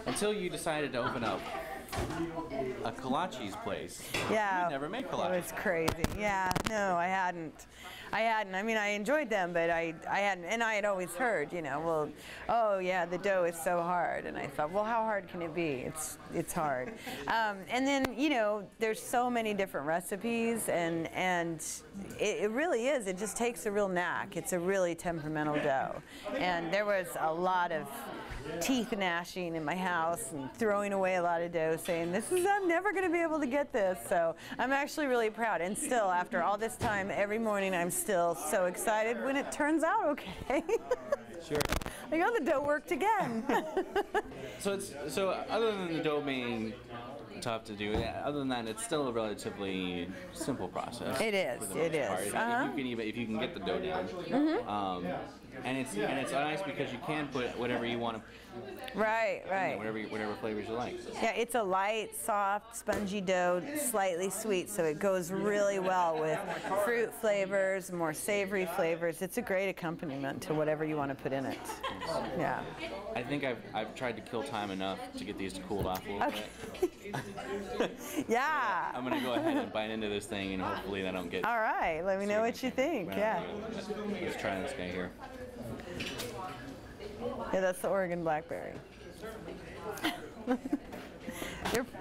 Until you decided to open up a Kolaches place. Yeah. You never made Kolaches. It was crazy. Yeah, no, I hadn't. I mean, I enjoyed them, but I hadn't. And I had always heard, you know, well, oh yeah, the dough is so hard. And I thought, well, how hard can it be? It's hard. And then, you know, there's so many different recipes, and it really is. It just takes a real knack. It's a really temperamental dough. And there was a lot of teeth gnashing in my house and throwing away a lot of dough, saying, I'm never going to be able to get this. So I'm actually really proud. And still, after all this time, every morning I'm still so excited when it turns out okay. Sure. I got the dough worked again. So other than the dough being tough to do, other than that, it's still a relatively simple process. It is. It is. If you can get the dough down, and it's nice because you can put whatever you want to. Right. Whatever flavors you like. Yeah, it's a light, soft, spongy dough, slightly sweet, so it goes really well with fruit flavors, more savory flavors. It's a great accompaniment to whatever you want to put in it. Yeah. I think I've tried to kill time enough to get these to cool off a little bit. Yeah. I'm gonna go ahead and bite into this thing, and hopefully I don't get. All right. Let me know what you think. Yeah. Let's try this guy here. Yeah, that's the Oregon blackberry.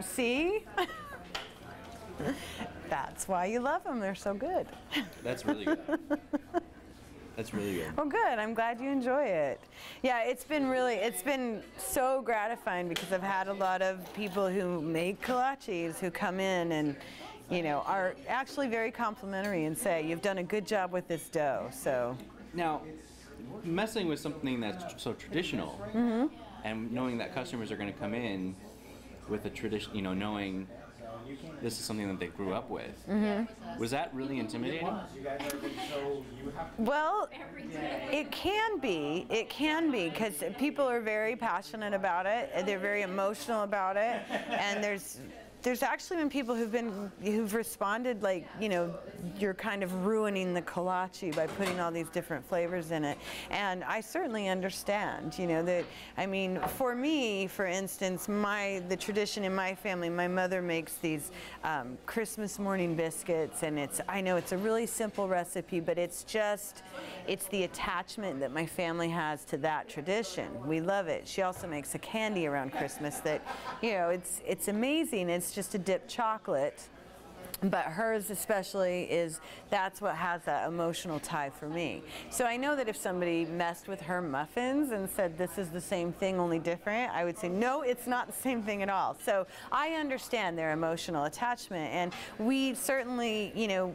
See? That's why you love them. They're so good. That's really good. That's really good. Well, good. I'm glad you enjoy it. Yeah, it's been so gratifying because I've had a lot of people who make kolaches who come in and, you know, are actually very complimentary and say, you've done a good job with this dough. So now, messing with something that's so traditional, and knowing that customers are going to come in with a tradition, you know, knowing this is something that they grew up with, was that really intimidating? Well, it can be because people are very passionate about it. They're very emotional about it, and there's actually been people who've responded like, you know, you're kind of ruining the kolache by putting all these different flavors in it. And I certainly understand, you know, that, I mean, for me, for instance, the tradition in my family, my mother makes these Christmas morning biscuits, and I know it's a really simple recipe, but it's the attachment that my family has to that tradition. We love it. She also makes a candy around Christmas that, you know, it's amazing. It's just a dipped chocolate, but hers especially that's what has that emotional tie for me. So I know that if somebody messed with her muffins and said this is the same thing only different, I would say no, it's not the same thing at all. So I understand their emotional attachment, and we certainly, you know,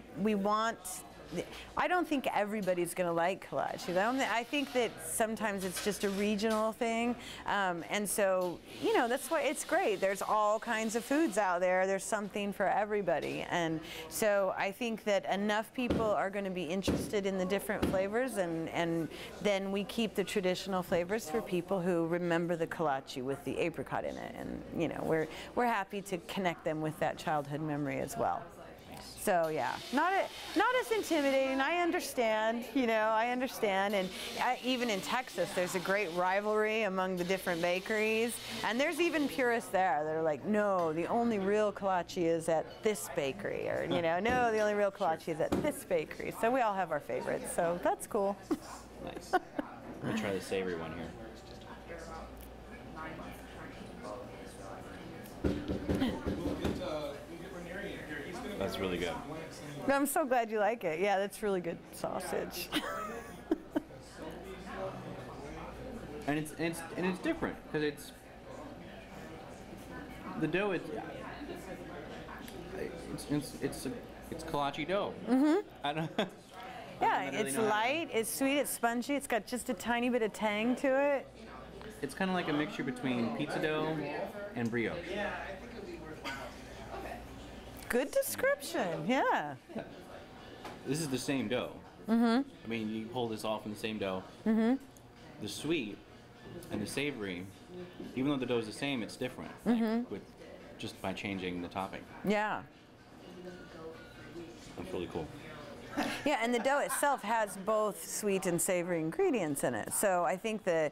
I don't think everybody's going to like kolaches. I think that sometimes it's just a regional thing, and so, you know, that's why it's great. There's all kinds of foods out there. There's something for everybody, and so I think that enough people are going to be interested in the different flavors, and then we keep the traditional flavors for people who remember the kolache with the apricot in it, and, you know, we're happy to connect them with that childhood memory as well. So yeah, not as intimidating. I understand, you know, and even in Texas, there's a great rivalry among the different bakeries, and there's even purists there that are like, no, the only real kolache is at this bakery, or, you know, no, the only real kolache is at this bakery. So we all have our favorites, so that's cool. Nice. I'm gonna try the savory one here. That's really good. I'm so glad you like it. Yeah, that's really good sausage. and it's different because the dough. It's kolache dough. I don't. Yeah, it's light, it's sweet, it's spongy. It's got just a tiny bit of tang to it. It's kind of like a mixture between pizza dough and brioche. Good description, yeah. This is the same dough. I mean, you pull this all from the same dough. The sweet and the savory, even though the dough is the same, it's different. Like, just by changing the topping. Yeah. That's really cool. Yeah, and the dough itself has both sweet and savory ingredients in it. So I think the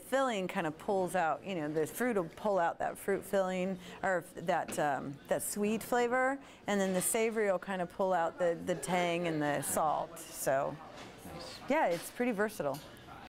filling kind of pulls out, you know, the fruit will pull out that fruit filling or that sweet flavor, and then the savory will kind of pull out the tang and the salt. So yeah, it's pretty versatile.